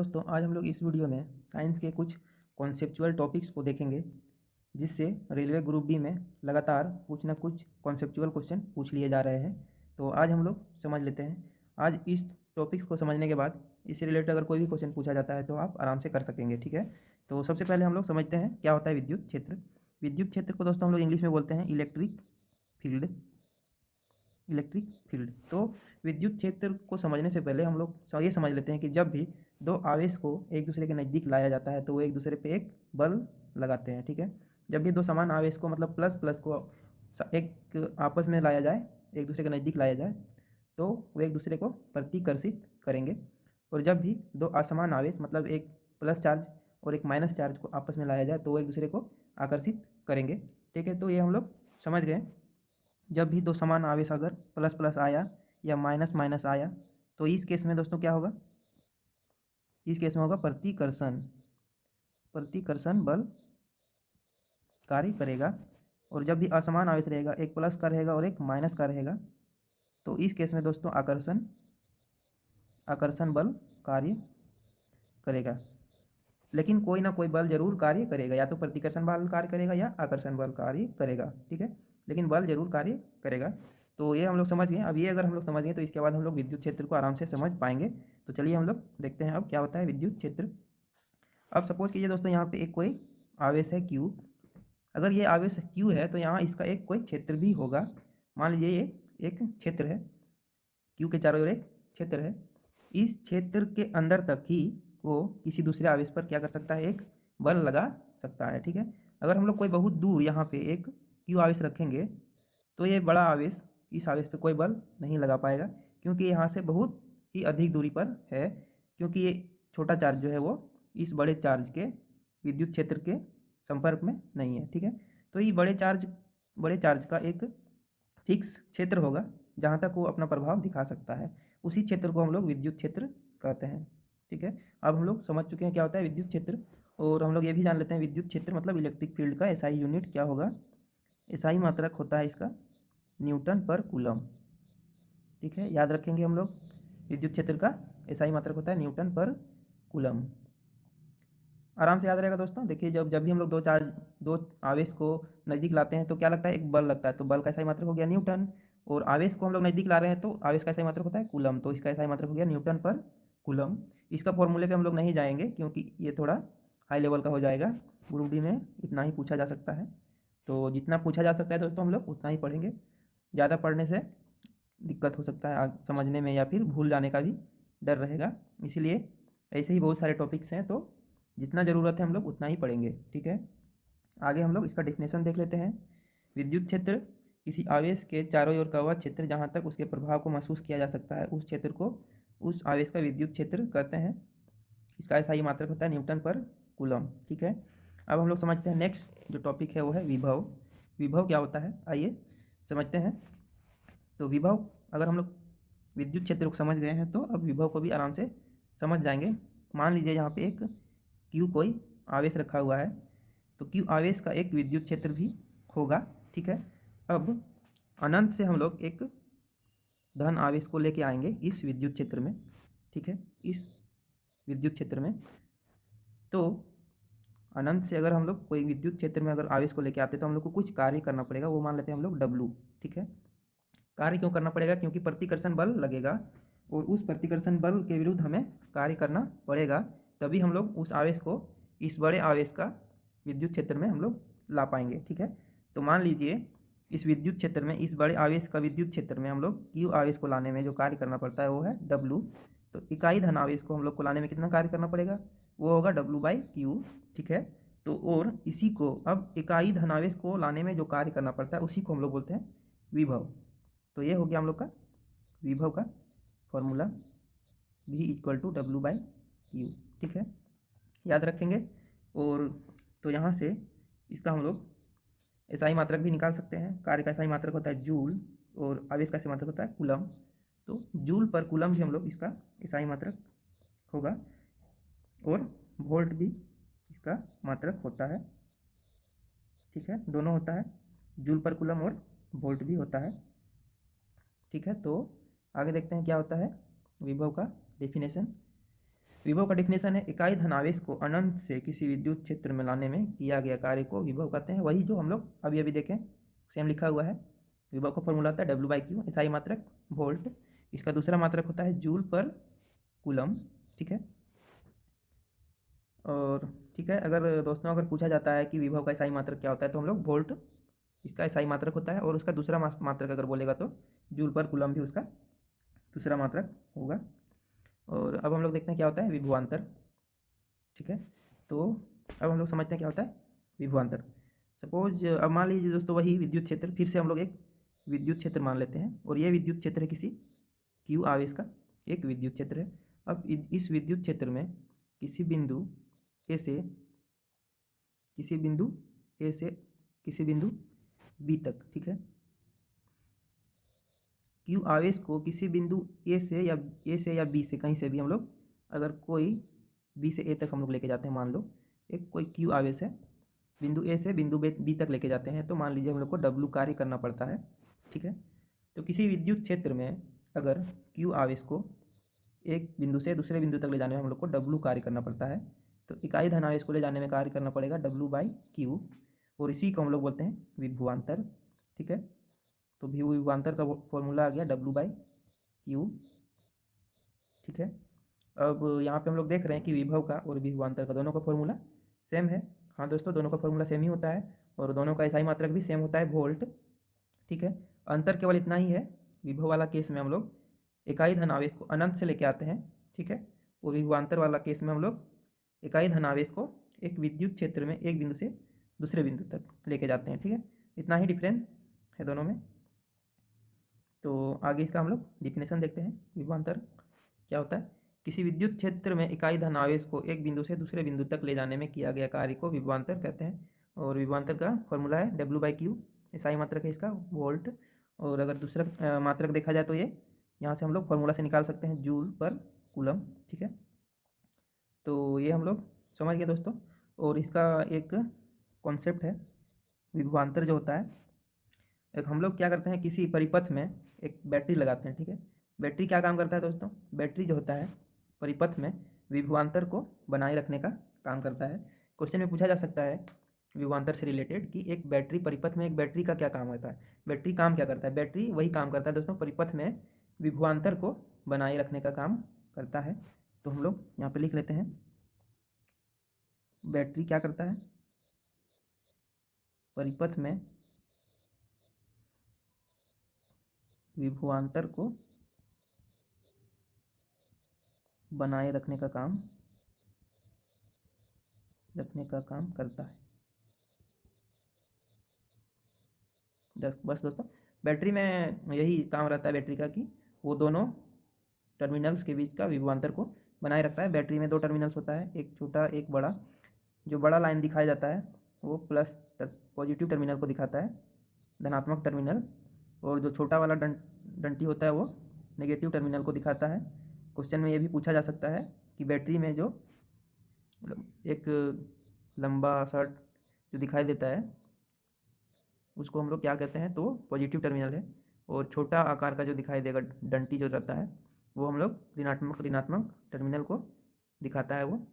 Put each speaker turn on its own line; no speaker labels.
दोस्तों आज हम लोग इस वीडियो में साइंस के कुछ कॉन्सेप्चुअल टॉपिक्स को देखेंगे जिससे रेलवे ग्रुप बी में लगातार कुछ ना कुछ कॉन्सेप्चुअल क्वेश्चन पूछ लिए जा रहे हैं। तो आज हम लोग समझ लेते हैं। आज इस टॉपिक्स को समझने के बाद इससे रिलेटेड अगर कोई भी क्वेश्चन पूछा जाता है तो आप आराम से कर सकेंगे। ठीक है, तो सबसे पहले हम लोग समझते हैं क्या होता है विद्युत क्षेत्र। विद्युत क्षेत्र को दोस्तों हम लोग इंग्लिश में बोलते हैं इलेक्ट्रिक फील्ड। तो विद्युत क्षेत्र को समझने से पहले हम लोग ये समझ लेते हैं कि जब भी दो आवेश को एक दूसरे के नज़दीक लाया जाता है तो वो एक दूसरे पे एक बल लगाते हैं। ठीक है, जब भी दो समान आवेश को मतलब प्लस प्लस को एक आपस में लाया जाए, एक दूसरे के नज़दीक लाया जाए तो वो एक दूसरे को प्रतिकर्षित करेंगे। और जब भी दो असमान आवेश मतलब एक प्लस चार्ज और एक माइनस चार्ज को आपस में लाया जाए तो वो एक दूसरे को आकर्षित करेंगे। ठीक है, तो ये हम लोग समझ गए। जब भी दो समान आवेश अगर प्लस प्लस आया या माइनस माइनस आया तो इस केस में दोस्तों क्या होगा, इस केस में होगा प्रतिकर्षण बल कार्य करेगा। और जब भी असमान आवेश रहेगा, एक प्लस का रहेगा और एक माइनस का रहेगा, तो इस केस में दोस्तों आकर्षण बल कार्य करेगा। लेकिन कोई ना कोई बल जरूर कार्य करेगा, या तो प्रतिकर्षण बल कार्य करेगा या आकर्षण बल कार्य करेगा। ठीक है, लेकिन बल जरूर कार्य करेगा। तो ये हम लोग समझ गए। अब ये अगर हम लोग समझ गए तो इसके बाद हम लोग विद्युत क्षेत्र को आराम से समझ पाएंगे। तो चलिए हम लोग देखते हैं अब क्या होता है विद्युत क्षेत्र। अब सपोज कीजिए दोस्तों यहाँ पे एक कोई आवेश है Q। अगर ये आवेश Q है तो यहाँ इसका एक कोई क्षेत्र भी होगा। मान लीजिए ये एक क्षेत्र है, Q के चारों ओर एक क्षेत्र है। इस क्षेत्र के अंदर तक ही वो किसी दूसरे आवेश पर क्या कर सकता है, एक बल लगा सकता है। ठीक है, अगर हम लोग कोई बहुत दूर यहाँ पे एक Q आवेश रखेंगे तो ये बड़ा आवेश इस आवेश पे कोई बल नहीं लगा पाएगा, क्योंकि यहाँ से बहुत ही अधिक दूरी पर है। क्योंकि ये छोटा चार्ज जो है वो इस बड़े चार्ज के विद्युत क्षेत्र के संपर्क में नहीं है। ठीक है, तो ये बड़े चार्ज का एक फिक्स क्षेत्र होगा जहाँ तक वो अपना प्रभाव दिखा सकता है। उसी क्षेत्र को हम लोग विद्युत क्षेत्र कहते हैं। ठीक है, अब हम लोग समझ चुके हैं क्या होता है विद्युत क्षेत्र। और हम लोग ये भी जान लेते हैं विद्युत क्षेत्र मतलब इलेक्ट्रिक फील्ड का एसआई यूनिट क्या होगा। एसआई मात्रक होता है इसका न्यूटन पर कूलम। ठीक है, याद रखेंगे हम लोग विद्युत क्षेत्र का एसआई मात्रक होता है न्यूटन पर कूलम। आराम से याद रहेगा दोस्तों। देखिए जब जब भी हम लोग दो आवेश को नज़दीक लाते हैं तो क्या लगता है, एक बल लगता है। तो बल का एसआई मात्रक हो गया न्यूटन, और आवेश को हम लोग नज़दीक ला रहे हैं तो आवेश का एसआई मात्रक होता है कूलम। तो इसका एसआई मात्रक हो गया न्यूटन पर कूलम। इसका फॉर्मूले पे हम लोग नहीं जाएंगे क्योंकि ये थोड़ा हाई लेवल का हो जाएगा। ग्रुप डी में इतना ही पूछा जा सकता है, तो जितना पूछा जा सकता है दोस्तों हम लोग उतना ही पढ़ेंगे। ज़्यादा पढ़ने से दिक्कत हो सकता है समझने में या फिर भूल जाने का भी डर रहेगा। इसीलिए ऐसे ही बहुत सारे टॉपिक्स हैं, तो जितना ज़रूरत है हम लोग उतना ही पढ़ेंगे। ठीक है, आगे हम लोग इसका डेफिनेशन देख लेते हैं। विद्युत क्षेत्र किसी आवेश के चारों ओर का वह क्षेत्र जहाँ तक उसके प्रभाव को महसूस किया जा सकता है, उस क्षेत्र को उस आवेश का विद्युत क्षेत्र कहते हैं। इसका सही मात्रक होता है न्यूटन पर कूलम। ठीक है, अब हम लोग समझते हैं नेक्स्ट जो टॉपिक है वो है विभव। विभव क्या होता है आइए समझते हैं। तो विभव अगर हम लोग विद्युत क्षेत्र को समझ गए हैं तो अब विभव को भी आराम से समझ जाएंगे। मान लीजिए यहाँ पे एक Q कोई आवेश रखा हुआ है, तो Q आवेश का एक विद्युत क्षेत्र भी होगा। ठीक है, अब अनंत से हम लोग एक धन आवेश को लेके आएंगे इस विद्युत क्षेत्र में। ठीक है, इस विद्युत क्षेत्र में तो अनंत से अगर हम लोग कोई विद्युत क्षेत्र में अगर आवेश को लेके आते हैं तो हम लोग को कुछ कार्य करना पड़ेगा, वो मान लेते हैं हम लोग W। ठीक है, कार्य क्यों करना पड़ेगा, क्योंकि प्रतिकर्षण बल लगेगा और उस प्रतिकर्षण बल के विरुद्ध हमें कार्य करना पड़ेगा, तभी हम लोग उस आवेश को इस बड़े आवेश का विद्युत क्षेत्र में हम लोग ला पाएंगे। ठीक है, तो मान लीजिए इस विद्युत क्षेत्र में इस बड़े आवेश का विद्युत क्षेत्र में हम लोग Q आवेश को लाने में जो कार्य करना पड़ता है वो है W। तो इकाई धन आवेश को हम लोग को लाने में कितना कार्य करना पड़ेगा, वो होगा W/Q। ठीक है, तो और इसी को अब इकाई धनावेश को लाने में जो कार्य करना पड़ता है उसी को हम लोग बोलते हैं विभव। तो ये हो गया हम लोग का विभव का फॉर्मूला V = W/Q। ठीक है, याद रखेंगे। और तो यहाँ से इसका हम लोग एसआई मात्रक भी निकाल सकते हैं। कार्य का एसआई मात्रक होता है जूल और आवेश का एसआई मात्रक होता है कूलम। तो जूल पर कूलम भी हम लोग इसका एसआई मात्रक होगा, और वोल्ट भी इसका मात्रक होता है। ठीक है, दोनों होता है, जूल पर कूलम और वोल्ट भी होता है। ठीक है, तो आगे देखते हैं क्या होता है विभव का डेफिनेशन। विभव का डिफिनेशन है, इकाई धनावेश को अनंत से किसी विद्युत क्षेत्र में लाने में किया गया कार्य को विभव कहते हैं। वही जो हम लोग अभी अभी देखें, सेम लिखा हुआ है। विभव का फॉर्मूला होता है W/Q, एसआई मात्रक वोल्ट, इसका दूसरा मात्रक होता है जूल पर कूलम, ठीक है। और ठीक है, अगर दोस्तों अगर पूछा जाता है कि विभव का एसआई मात्रक क्या होता है, तो हम लोग वोल्ट इसका एसआई मात्रक होता है, और उसका दूसरा मात्रक अगर बोलेगा तो जूल पर कूलम भी उसका दूसरा मात्रक होगा। और अब हम लोग देखते हैं क्या होता है विभवांतर, ठीक है। तो अब हम लोग समझते हैं क्या होता है विभवांतर। सपोज अब मान लीजिए दोस्तों वही विद्युत क्षेत्र, फिर से हम लोग एक विद्युत क्षेत्र मान लेते हैं, और ये विद्युत क्षेत्र है किसी Q आवेश का एक विद्युत क्षेत्र है। अब इस विद्युत क्षेत्र में किसी बिंदु A से किसी बिंदु B तक, ठीक है, Q आवेश को किसी बिंदु A से या B से कहीं से भी हम लोग अगर कोई B से A तक हम लोग लेके जाते हैं, मान लो एक कोई Q आवेश है, बिंदु A से बिंदु B तक लेके जाते हैं, तो मान लीजिए हम लोग को W कार्य करना पड़ता है, ठीक है। तो किसी विद्युत क्षेत्र में अगर Q आवेश को एक बिंदु से दूसरे बिंदु तक ले जाने में हम लोग को W कार्य करना पड़ता है, तो इकाई धनावेश को ले जाने में कार्य करना पड़ेगा W/Q, और इसी को हम लोग बोलते हैं विभवांतर, ठीक है। तो विभवांतर का फॉर्मूला आ गया W/Q, ठीक है। अब यहाँ पे हम लोग देख रहे हैं कि विभव का और विभवांतर का दोनों का फॉर्मूला सेम है। हाँ दोस्तों, दोनों का फॉर्मूला सेम ही होता है, और दोनों का एसआई मात्रक भी सेम होता है वोल्ट, ठीक है। अंतर केवल इतना ही है, विभव वाला केस में हम लोग इकाई धनावेश को अनंत से लेके आते हैं, ठीक है, और विभवांतर वाला केस में हम लोग इकाई धनावेश को एक विद्युत क्षेत्र में एक बिंदु से दूसरे बिंदु तक लेके जाते हैं, ठीक है। इतना ही डिफरेंस है दोनों में। तो आगे इसका हम लोग डिफिनेशन देखते हैं। विभवांतर क्या होता है, किसी विद्युत क्षेत्र में इकाई धनावेश को एक बिंदु से दूसरे बिंदु तक ले जाने में किया गया कार्य को विभवांतर कहते हैं, और विभवांतर का फॉर्मूला है W/Q, एसआई मात्रक है इसका वोल्ट, और अगर दूसरा मात्रक देखा जाए तो ये यहाँ से हम लोग फॉर्मूला से निकाल सकते हैं जूल पर कूलम, ठीक है। तो ये हम लोग समझ गए दोस्तों। और इसका एक कॉन्सेप्ट है विभवांतर जो होता है, एक हम लोग क्या करते हैं किसी परिपथ में एक बैटरी लगाते हैं, ठीक है। बैटरी क्या काम करता है दोस्तों, बैटरी जो होता है परिपथ में विभवांतर को बनाए रखने का काम करता है। क्वेश्चन में पूछा जा सकता है विभवांतर से रिलेटेड कि एक बैटरी परिपथ में एक बैटरी का क्या काम होता है, बैटरी काम क्या करता है। बैटरी वही काम करता है दोस्तों, परिपथ में विभवांतर को बनाए रखने का काम करता है। तो हम लोग यहाँ पे लिख लेते हैं बैटरी क्या करता है, परिपथ में विभवांतर को बनाए रखने का काम करता है। बस दोस्तों, बैटरी में यही काम रहता है बैटरी का कि वो दोनों टर्मिनल्स के बीच का विभवांतर को बनाए रखता है। बैटरी में दो टर्मिनल्स होता है, एक छोटा एक बड़ा। जो बड़ा लाइन दिखाया जाता है वो प्लस पॉजिटिव टर्मिनल को दिखाता है, धनात्मक टर्मिनल, और जो छोटा वाला डंटी होता है वो नेगेटिव टर्मिनल को दिखाता है। क्वेश्चन में ये भी पूछा जा सकता है कि बैटरी में जो एक लंबा शॉर्ट जो दिखाई देता है उसको हम लोग क्या कहते हैं, तो पॉजिटिव टर्मिनल है, और छोटा आकार का जो दिखाई देगा डंटी जो रहता है वो हम लोग ऋणात्मक टर्मिनल को दिखाता है, वो